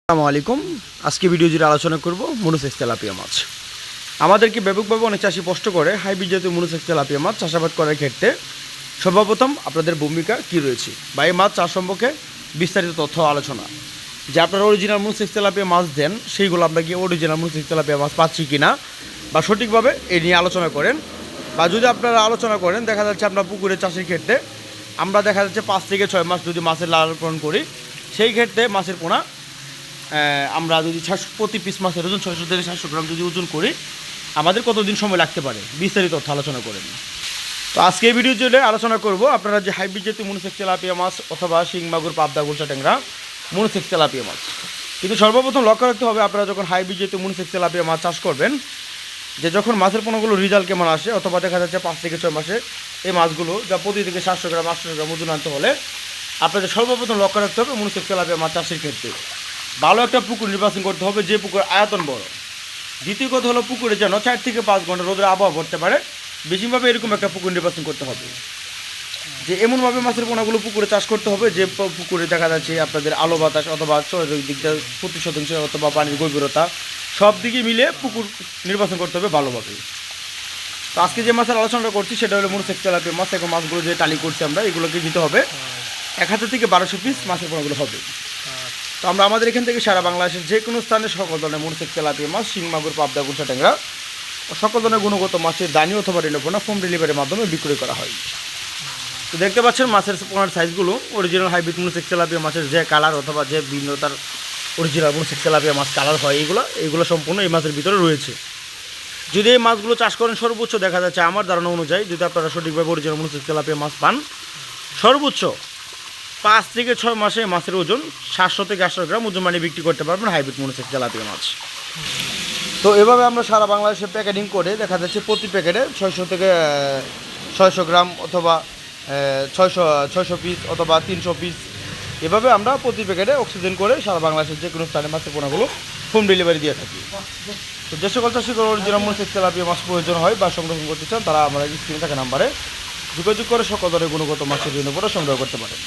আসসালামু আলাইকুম। আজকে ভিডিও জুড়ে আলোচনা করব মনোসেক্স তেলাপিয়া মাছ। আমাদেরকে ব্যাপকভাবে অনেক চাষি কষ্ট করে হাইব্রিড জাতীয় মনোসেক্স তেলাপিয়া মাছ চাষাবাদ করার ক্ষেত্রে সর্বপ্রথম আপনাদের ভূমিকা কী রয়েছে বা এই মাছ চাষ সম্পর্কে বিস্তারিত তথ্য আলোচনা, যে আপনারা অরিজিনাল মনোসেক্স তেলাপিয়া মাছ দেন সেইগুলো আমরা কি অরিজিনাল মনোসেক্স তেলাপিয়া মাছ পাচ্ছি কি না বা সঠিকভাবে এই নিয়ে আলোচনা করেন। বা যদি আপনারা আলোচনা করেন, দেখা যাচ্ছে আপনার পুকুরে চাষের ক্ষেত্রে আমরা দেখা যাচ্ছে 5 থেকে 6 মাস যদি মাছের লালন পালন করি, সেই ক্ষেত্রে মাছের পোনা আমরা যদি প্রতি পিস মাছের ওজন 600 থেকে 700 গ্রাম যদি ওজন করি, আমাদের কতদিন সময় লাগতে পারে বিস্তারিত তথ্য আলোচনা করেন। তো আজকে এই ভিডিও জুড়ে আলোচনা করব আপনারা যে হাইব্রিড জাতীয় মনোসেক্স তেলাপিয়া মাছ অথবা শিং মাগুর পাবদা গুলশা ট্যাংরা মনোসেক্স তেলাপিয়া মাছ, কিন্তু সর্বপ্রথম লক্ষ্য রাখতে হবে আপনারা যখন হাইব্রিড জাতীয় মনোসেক্স তেলাপিয়া মাছ চাষ করবেন, যে যখন মাছের পোনাগুলো রেজাল্ট কেমন আসে অথবা দেখা যাচ্ছে 5 থেকে 6 মাসে এই মাছগুলো যা প্রতি থেকে 700 গ্রাম 800 গ্রাম ওজন আনতে হলে আপনাদের সর্বপ্রথম লক্ষ্য রাখতে হবে মনোসেক্স তেলাপিয়া মাছ চাষের ক্ষেত্রে ভালো একটা পুকুর নির্বাচন করতে হবে, যে পুকুর আয়তন বড়। দ্বিতীয় কথা হলো পুকুরে যেন 4 থেকে 5 ঘন্টা রোদের আবহাওয়া পড়তে পারে, বেশিরভাবে এরকম একটা পুকুর নির্বাচন করতে হবে, যে এমনভাবে মাছের পোনাগুলো পুকুরে চাষ করতে হবে যে পুকুরে দেখা যাচ্ছে আপনাদের আলো বাতাস অথবা শরীরের দিকটা 25% অথবা পানির গভীরতা সব দিকে মিলে পুকুর নির্বাচন করতে হবে ভালোভাবে। তো আজকে যে মাছের আলোচনাটা করছি সেটা হলো মনোসেক্স তেলাপিয়া মাছ। এখন মাছগুলো যে টালি করছি আমরা, এগুলোকে দিতে হবে 1000 থেকে 1200 পিস মাছের পোনাগুলো হবে। তো আমরা আমাদের এখান থেকে সারা বাংলাদেশের যে কোনো স্থানে সকল ধরনের মনোসেক্স তেলাপিয়া মাছ, শিং মাগুর পাবদা গুলশা ট্যাংরা সকল ধরনের গুণগত মাছের দানি অথবা রেণুপোনা হোম ডেলিভারির মাধ্যমে বিক্রয় করা হয়। তো দেখতে পাচ্ছেন মাছের পোনার সাইজগুলো অরিজিনাল হাইব্রিড মনোসেক্স তেলাপিয়া মাছের যে কালার অথবা যে ভিন্নতার অরিজিনাল মনোসেক্স তেলাপিয়া মাছ কালার হয়, এইগুলো সম্পূর্ণ এই মাছের ভিতরে রয়েছে। যদি এই মাছগুলো চাষ করেন সর্বোচ্চ দেখা যাচ্ছে আমার ধারণা অনুযায়ী, যদি আপনারা সঠিকভাবে অরিজিনাল মনোসেক্স তেলাপিয়া মাছ পান, সর্বোচ্চ 5 থেকে 6 মাসে মাছের ওজন 700 থেকে 800 গ্রাম ওজন মানে বিক্রি করতে পারবেন হাইব্রিড মনোসেক্স তেলাপিয়া মাছ। তো এভাবে আমরা সারা বাংলাদেশে প্যাকেটিং করে দেখা যাচ্ছে প্রতি প্যাকেটে 600 থেকে 600 গ্রাম অথবা 600 পিস অথবা 300 পিস, এভাবে আমরা প্রতি প্যাকেটে অক্সিজেন করে সারা বাংলাদেশের যে কোনো স্থানে মাছের পোনাগুলো হোম ডেলিভারি দিয়ে থাকি। তো যে সকল চাষির অরিজিনাল মনোসেক্স তেলাপিয়া মাছ প্রয়োজন হয় বা সংরক্ষণ করতে চান, তারা আমরা স্ক্রিনে থাকা নাম্বারে যোগাযোগ করে সকল ধরনের গুণগত মাছের ঋণ উপরে সংগ্রহ করতে পারেন।